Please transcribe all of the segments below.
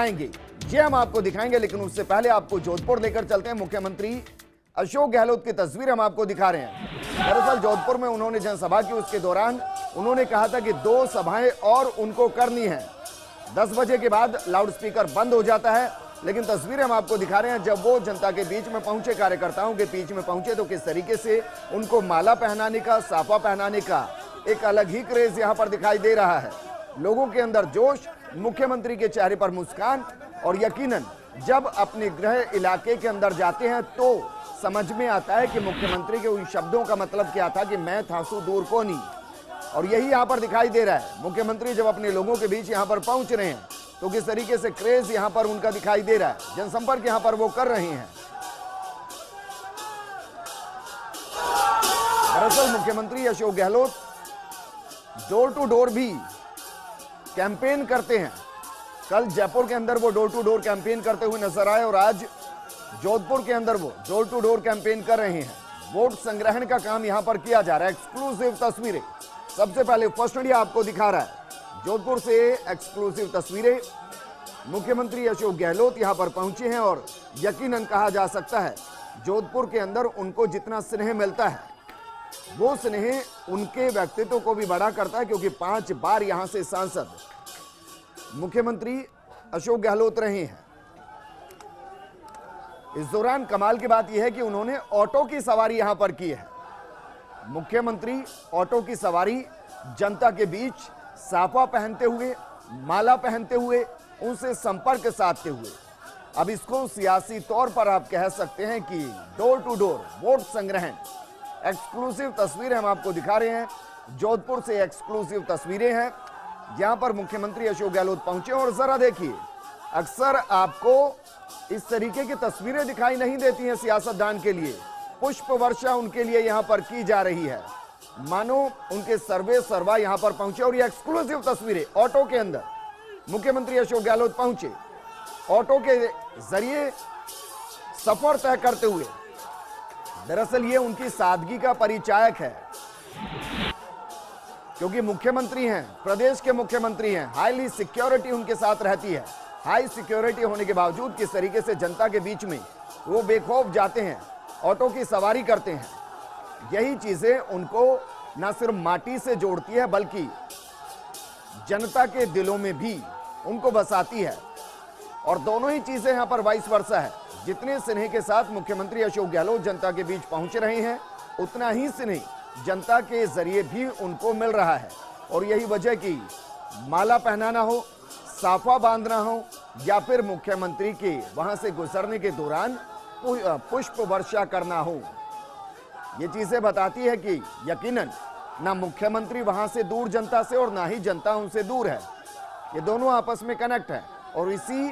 आएंगे, ये हम आपको दिखाएंगे, लेकिन उससे पहले आपको जोधपुर लेकर चलते हैं। मुख्यमंत्री अशोक गहलोत की तस्वीर हम आपको दिखा रहे हैं। दरअसल जोधपुर में उन्होंने जनसभा की, उसके दौरान उन्होंने कहा था कि 2 सभाएं और उनको करनी है। 10 बजे के बाद लाउडस्पीकर बंद हो जाता है, लेकिन तस्वीरें हम आपको दिखा रहे हैं जब वो जनता के बीच में पहुंचे, कार्यकर्ताओं के बीच में पहुंचे, तो किस तरीके से उनको माला पहनाने का, साफा पहनाने का एक अलग ही क्रेज यहां पर दिखाई दे रहा है। लोगों के अंदर जोश, मुख्यमंत्री के चेहरे पर मुस्कान, और यकीनन जब अपने गृह इलाके के अंदर जाते हैं तो समझ में आता है कि मुख्यमंत्री के उन शब्दों का मतलब क्या था कि मैं थासू दूर को नहीं, और यही यहां पर दिखाई दे रहा है। मुख्यमंत्री जब अपने लोगों के बीच यहां पर पहुंच रहे हैं तो किस तरीके से क्रेज यहां पर उनका दिखाई दे रहा है, जनसंपर्क यहां पर वो कर रहे हैं। दरअसल मुख्यमंत्री Ashok Gehlot door to door भी कैंपेन करते हैं। कल जयपुर के अंदर वो डोर टू डोर कैंपेन करते हुए नजर आए, और आज जोधपुर के अंदर वो डोर टू डोर कैंपेन कर रहे हैं। वोट संग्रहण का काम यहां पर किया जा रहा है। एक्सक्लूसिव तस्वीरें सबसे पहले फर्स्ट इंडिया आपको दिखा रहा है। जोधपुर से एक्सक्लूसिव तस्वीरें। मुख्यमंत्री अशोक गहलोत यहां पर पहुंचे हैं, और यकीनन कहा जा सकता है जोधपुर के अंदर उनको जितना स्नेह मिलता है वो स्नेह उनके व्यक्तित्व को भी बड़ा करता है, क्योंकि 5 बार यहां से सांसद मुख्यमंत्री अशोक गहलोत रहे हैं। इस दौरान कमाल की बात यह है कि उन्होंने ऑटो की सवारी यहां पर की है। मुख्यमंत्री ऑटो की सवारी जनता के बीच साफा पहनते हुए, माला पहनते हुए, उनसे संपर्क साधते हुए, अब इसको सियासी तौर पर आप कह सकते हैं कि डोर टू डोर वोट संग्रहण। एक्सक्लूसिव तस्वीरें हम आपको दिखा रहे हैं। जोधपुर से एक्सक्लूसिव तस्वीरें हैं, यहां पर मुख्यमंत्री अशोक गहलोत पहुंचे, और जरा देखिए, अक्सर आपको इस तरीके की तस्वीरें दिखाई नहीं देती हैं सियासतदान के लिए। पुष्प वर्षा उनके लिए यहां पर की जा रही है, मानो उनके सर्वे सर्वा यहां पर पहुंचे। और ये एक्सक्लूसिव तस्वीरें ऑटो के अंदर मुख्यमंत्री अशोक गहलोत पहुंचे, ऑटो के जरिए सफर तय करते हुए। दरअसल ये उनकी सादगी का परिचायक है, क्योंकि मुख्यमंत्री हैं, प्रदेश के मुख्यमंत्री हैं, हाईली सिक्योरिटी उनके साथ रहती है। हाई सिक्योरिटी होने के बावजूद किस तरीके से जनता के बीच में वो बेखौफ जाते हैं, ऑटो की सवारी करते हैं। यही चीजें उनको न सिर्फ माटी से जोड़ती है, बल्कि जनता के दिलों में भी उनको बसाती है। और दोनों ही चीजें यहां पर वाइस वर्सा है। जितने स्नेह के साथ मुख्यमंत्री अशोक गहलोत जनता के बीच पहुंच रहे हैं, उतना ही स्नेह जनता के जरिए भी उनको मिल रहा है। और यही वजह कि माला पहनाना हो, साफा बांधना हो, या फिर मुख्यमंत्री के वहां से गुजरने के दौरान पुष्प वर्षा करना हो, ये चीजें बताती है कि यकीनन ना मुख्यमंत्री वहां से दूर जनता से, और ना ही जनता उनसे दूर है। ये दोनों आपस में कनेक्ट है, और इसी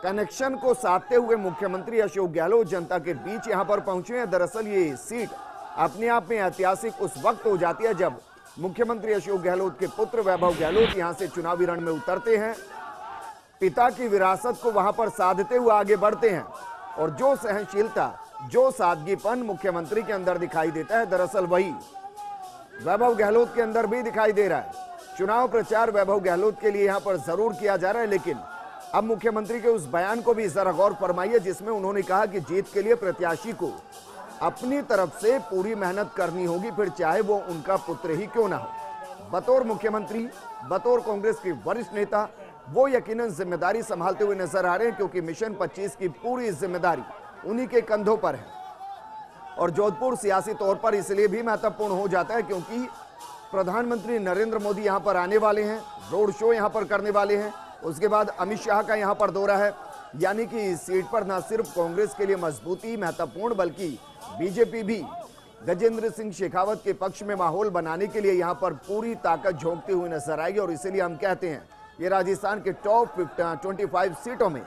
कनेक्शन को साधते हुए मुख्यमंत्री अशोक गहलोत जनता के बीच यहां पर पहुंचे हैं। दरअसल ये सीट अपने आप में ऐतिहासिक उस वक्त हो जाती है जब मुख्यमंत्री अशोक गहलोत के पुत्र वैभव गहलोत यहां से चुनावी रण में उतरते हैं, पिता की विरासत को वहां पर साधते हुए आगे बढ़ते हैं। और जो सहनशीलता, जो सादगीपन मुख्यमंत्री के अंदर दिखाई देता है, दरअसल वही वैभव गहलोत के अंदर भी दिखाई दे रहा है। चुनाव प्रचार वैभव गहलोत के लिए यहां पर जरूर किया जा रहा है, लेकिन अब मुख्यमंत्री के उस बयान को भी जरा गौर फरमाइए, जिसमें उन्होंने कहा कि जीत के लिए प्रत्याशी को अपनी तरफ से पूरी मेहनत करनी होगी, फिर चाहे वो उनका पुत्र ही क्यों ना हो। बतौर मुख्यमंत्री, बतौर कांग्रेस के वरिष्ठ नेता, वो यकीनन जिम्मेदारी संभालते हुए नजर आ रहे हैं, क्योंकि मिशन 25 की पूरी जिम्मेदारी उन्हीं के कंधों पर है। और जोधपुर सियासी तौर पर इसलिए भी महत्वपूर्ण हो जाता है क्योंकि प्रधानमंत्री नरेंद्र मोदी यहां पर आने वाले हैं, रोड शो यहां पर करने वाले हैं, उसके बाद अमित शाह का यहां पर दौरा है। यानी कि इस सीट पर न सिर्फ कांग्रेस के लिए मजबूती महत्वपूर्ण, बल्कि बीजेपी भी गजेंद्र सिंह शेखावत के पक्ष में माहौल बनाने के लिए यहां पर पूरी ताकत झोंकती हुई नजर आएगी। और इसीलिए हम कहते हैं ये राजस्थान के टॉप 25 सीटों में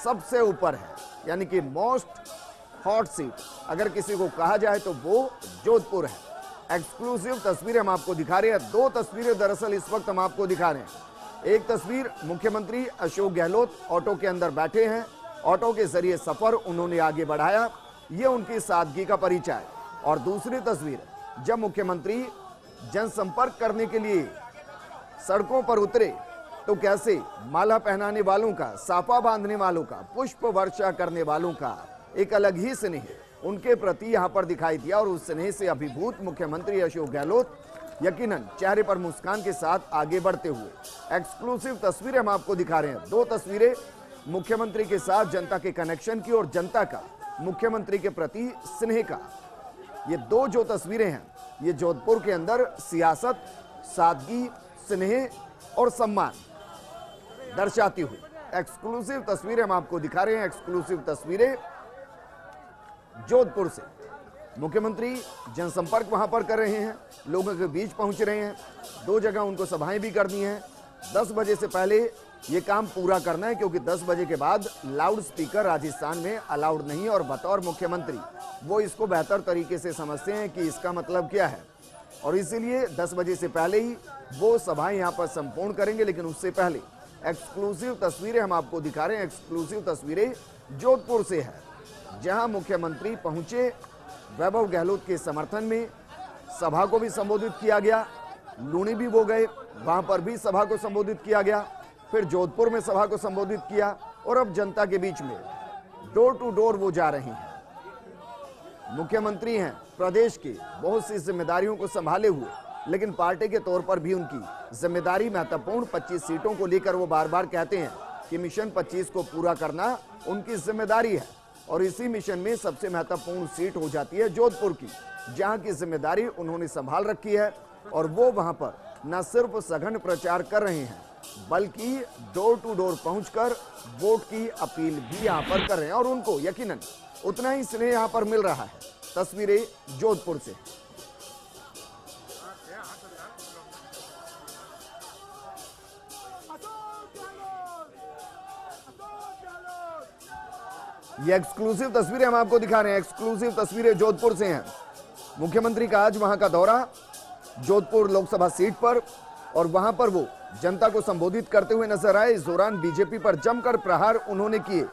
सबसे ऊपर है, यानी कि मोस्ट हॉट सीट अगर किसी को कहा जाए तो वो जोधपुर है। एक्सक्लूसिव तस्वीरें हम आपको दिखा रहे हैं। 2 तस्वीरें दरअसल इस वक्त हम आपको दिखा रहे हैं। एक तस्वीर मुख्यमंत्री अशोक गहलोत ऑटो के अंदर बैठे हैं, ऑटो के जरिए सफर उन्होंने आगे बढ़ाया, ये उनकी सादगी का परिचय। और दूसरी तस्वीर जब मुख्यमंत्री जनसंपर्क करने के लिए सड़कों पर उतरे, तो कैसे माला पहनाने वालों का, साफा बांधने वालों का, पुष्प वर्षा करने वालों का एक अलग ही स्नेह उनके प्रति यहां पर दिखाई दिया। और उस स्नेह से अभिभूत मुख्यमंत्री अशोक गहलोत यकीनन चेहरे पर मुस्कान के साथ आगे बढ़ते हुए। एक्सक्लूसिव तस्वीरें हम आपको दिखा रहे हैं, 2 तस्वीरें मुख्यमंत्री के साथ जनता के कनेक्शन की और जनता का मुख्यमंत्री के प्रति स्नेह का। ये 2 जो तस्वीरें हैं, ये जोधपुर के अंदर सियासत, सादगी, स्नेह और सम्मान दर्शाती हुई एक्सक्लूसिव तस्वीरें हम आपको दिखा रहे हैं। एक्सक्लूसिव तस्वीरें जोधपुर से। मुख्यमंत्री जनसंपर्क वहां पर कर रहे हैं, लोगों के बीच पहुंच रहे हैं, 2 जगह उनको सभाएं भी करनी है। 10 बजे से पहले ये काम पूरा करना है, क्योंकि 10 बजे के बाद लाउड स्पीकर राजस्थान में अलाउड नहीं। और बतौर मुख्यमंत्री वो इसको बेहतर तरीके से समझते हैं कि इसका मतलब क्या है, और इसीलिए 10 बजे से पहले ही वो सभाएं यहाँ पर संपूर्ण करेंगे। लेकिन उससे पहले एक्सक्लूसिव तस्वीरें हम आपको दिखा रहे हैं। एक्सक्लूसिव तस्वीरें जोधपुर से है, जहां मुख्यमंत्री पहुंचे वैभव गहलोत के समर्थन में। सभा को भी संबोधित किया गया, लूणी भी वो गए, वहां पर भी सभा को संबोधित किया गया, फिर जोधपुर में सभा को संबोधित किया, और अब जनता के बीच में डोर टू डोर वो जा रहे हैं। मुख्यमंत्री हैं, प्रदेश के बहुत सी जिम्मेदारियों को संभाले हुए, लेकिन पार्टी के तौर पर भी उनकी जिम्मेदारी महत्वपूर्ण। 25 सीटों को लेकर वो बार बार कहते हैं कि मिशन 25 को पूरा करना उनकी जिम्मेदारी है, और इसी मिशन में सबसे महत्वपूर्ण सीट हो जाती है जोधपुर की, जहां की जिम्मेदारी उन्होंने संभाल रखी है। और वो वहां पर न सिर्फ सघन प्रचार कर रहे हैं, बल्कि डोर टू डोर पहुंचकर वोट की अपील भी यहां पर कर रहे हैं, और उनको यकीनन उतना ही स्नेह यहां पर मिल रहा है। तस्वीरें जोधपुर से। ये एक्सक्लूसिव तस्वीरें हम आपको दिखा रहे हैं। एक्सक्लूसिव तस्वीरें जोधपुर से हैं। मुख्यमंत्री का आज वहां का दौरा, जोधपुर लोकसभा सीट पर, और वहां पर वो जनता को संबोधित करते हुए नजर आए। इस दौरान बीजेपी पर जमकर प्रहार उन्होंने किए।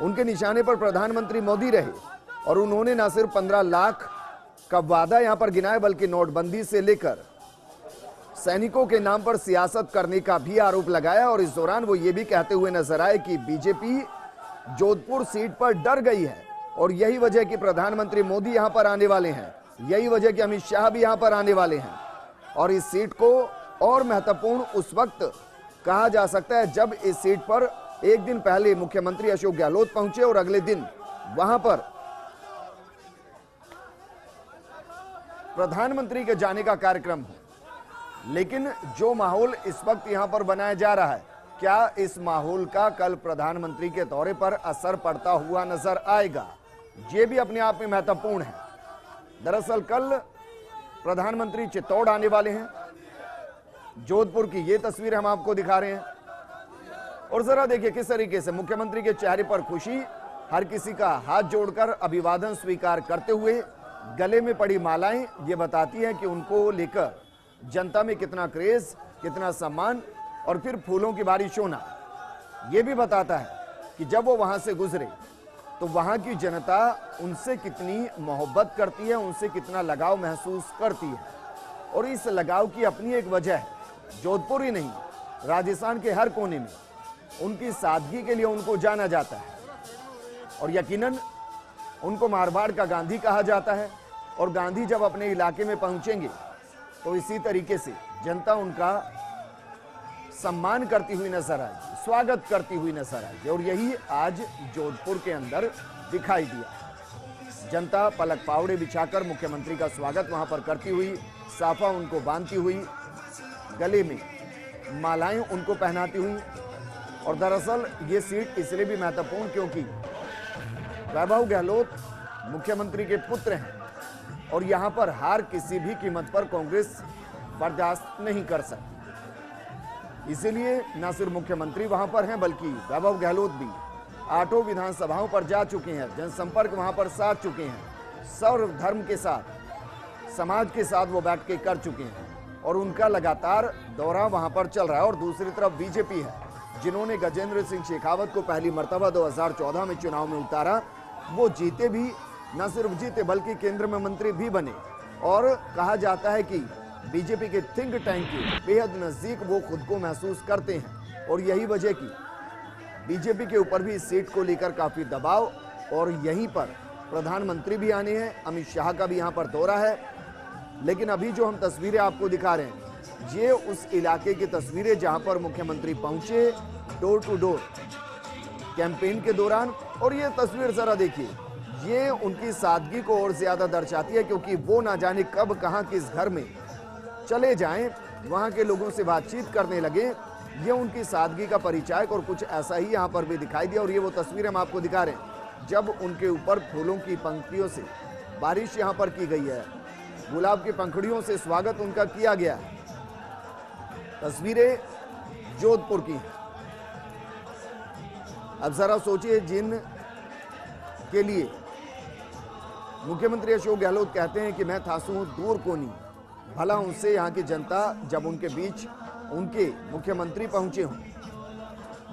उनके निशाने पर प्रधानमंत्री मोदी रहे, और उन्होंने न सिर्फ 15 लाख का वादा यहां पर गिनाया, बल्कि नोटबंदी से लेकर सैनिकों के नाम पर सियासत करने का भी आरोप लगाया। और इस दौरान वो ये भी कहते हुए नजर आए कि बीजेपी जोधपुर सीट पर डर गई है, और यही वजह कि प्रधानमंत्री मोदी यहां पर आने वाले हैं, यही वजह कि अमित शाह भी यहां पर आने वाले हैं। और इस सीट को और महत्वपूर्ण उस वक्त कहा जा सकता है जब इस सीट पर एक दिन पहले मुख्यमंत्री अशोक गहलोत पहुंचे, और अगले दिन वहां पर प्रधानमंत्री के जाने का कार्यक्रम हो। लेकिन जो माहौल इस वक्त यहां पर बनाया जा रहा है, क्या इस माहौल का कल प्रधानमंत्री के दौरे पर असर पड़ता हुआ नजर आएगा? ये भी अपने आप में महत्वपूर्ण है। दरअसल कल प्रधानमंत्री चित्तौड़ आने वाले हैं। जोधपुर की ये तस्वीर हम आपको दिखा रहे हैं, और जरा देखिए किस तरीके से मुख्यमंत्री के चेहरे पर खुशी, हर किसी का हाथ जोड़कर अभिवादन स्वीकार करते हुए, गले में पड़ी मालाएं ये बताती हैं कि उनको लेकर जनता में कितना क्रेज, कितना सम्मान, और फिर फूलों की बारिश होना ये भी बताता है कि जब वो वहां से गुजरे तो वहां की जनता उनसे कितनी मोहब्बत करती है, उनसे कितना लगाव महसूस करती है। और इस लगाव की अपनी एक वजह है, जोधपुर ही नहीं, राजस्थान के हर कोने में उनकी सादगी के लिए उनको जाना जाता है, और यकीनन उनको मारवाड़ का गांधी कहा जाता है। और गांधी जब अपने इलाके में पहुंचेंगे तो इसी तरीके से जनता उनका सम्मान करती हुई नजर आएगी, स्वागत करती हुई नजर आएगी, और यही आज जोधपुर के अंदर दिखाई दिया। जनता पलक पावड़े बिछाकर मुख्यमंत्री का स्वागत वहां पर करती हुई, साफा उनको बांधती हुई, गले में मालाएं उनको पहनाती हुई। और दरअसल ये सीट इसलिए भी महत्वपूर्ण क्योंकि वैभव गहलोत मुख्यमंत्री के पुत्र हैं, और यहां पर हार किसी भी कीमत पर कांग्रेस बर्दाश्त नहीं कर सकती। इसीलिए न सिर्फ मुख्यमंत्री वहां पर हैं, बल्कि वैभव गहलोत भी 8 विधानसभाओं पर जा चुके हैं, जनसंपर्क वहां पर साध चुके हैं, सर्व धर्म के साथ, समाज के साथ वो बैठ के कर चुके हैं, और उनका लगातार दौरा वहां पर चल रहा है। और दूसरी तरफ बीजेपी है, जिन्होंने गजेंद्र सिंह शेखावत को पहली मर्तबा 2014 में चुनाव में उतारा। वो जीते भी, न सिर्फ जीते बल्कि केंद्र में मंत्री भी बने, और कहा जाता है कि बीजेपी के थिंक टैंक के बेहद नजदीक वो खुद को महसूस करते हैं। और यही वजह की बीजेपी के ऊपर भी इस सीट को लेकर काफी दबाव, और यहीं पर प्रधानमंत्री भी आने हैं, अमित शाह का भी यहां पर दौरा है। लेकिन अभी जो हम तस्वीरें आपको दिखा रहे हैं, ये उस इलाके की तस्वीरें जहां पर मुख्यमंत्री पहुंचे डोर टू डोर कैंपेन के दौरान। और ये तस्वीर जरा देखिए, ये उनकी सादगी को और ज्यादा दर्शाती है, क्योंकि वो ना जाने कब कहां किस घर में चले जाएं, वहां के लोगों से बातचीत करने लगे। ये उनकी सादगी का परिचायक और कुछ ऐसा ही यहां पर भी दिखाई दिया। और ये वो तस्वीर हम आपको दिखा रहे हैं जब उनके ऊपर फूलों की पंक्तियों से बारिश यहां पर की गई है, गुलाब की पंखुड़ियों से स्वागत उनका किया गया है। तस्वीरें जोधपुर की हैं। अब जरा सोचिए, जिन के लिए मुख्यमंत्री अशोक गहलोत कहते हैं कि मैं थासू दूर कोनी, भला उनसे यहाँ की जनता जब उनके बीच उनके मुख्यमंत्री पहुंचे हों,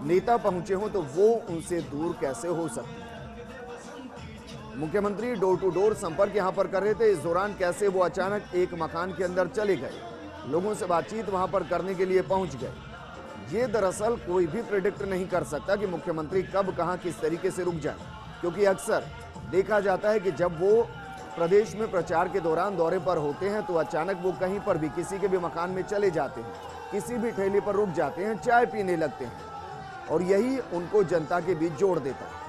नेता पहुंचे हों, तो वो उनसे दूर कैसे हो सकते। मुख्यमंत्री डोर टू डोर संपर्क यहां पर कर रहे थे। इस दौरान कैसे वो अचानक एक मकान के अंदर चले गए, लोगों से बातचीत वहां पर करने के लिए पहुंच गए। ये दरअसल कोई भी प्रेडिक्ट नहीं कर सकता कि मुख्यमंत्री कब कहां किस तरीके से रुक जाए, क्योंकि अक्सर देखा जाता है कि जब वो प्रदेश में प्रचार के दौरान दौरे पर होते हैं तो अचानक वो कहीं पर भी किसी के भी मकान में चले जाते हैं, किसी भी ठेले पर रुक जाते हैं, चाय पीने लगते हैं, और यही उनको जनता के बीच जोड़ देता है।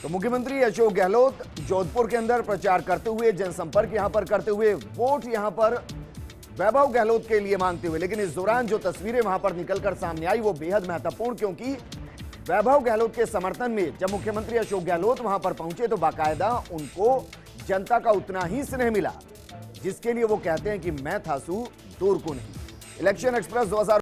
तो मुख्यमंत्री अशोक गहलोत जोधपुर के अंदर प्रचार करते हुए, जनसंपर्क यहां पर करते हुए, वोट यहां पर वैभव गहलोत के लिए मांगते हुए। लेकिन इस दौरान जो तस्वीरें वहां पर निकलकर सामने आई वो बेहद महत्वपूर्ण, क्योंकि वैभव गहलोत के समर्थन में जब मुख्यमंत्री अशोक गहलोत वहां पर पहुंचे तो बाकायदा उनको जनता का उतना ही स्नेह मिला जिसके लिए वो कहते हैं कि मैं थासू दूर को नहीं। Election express 2000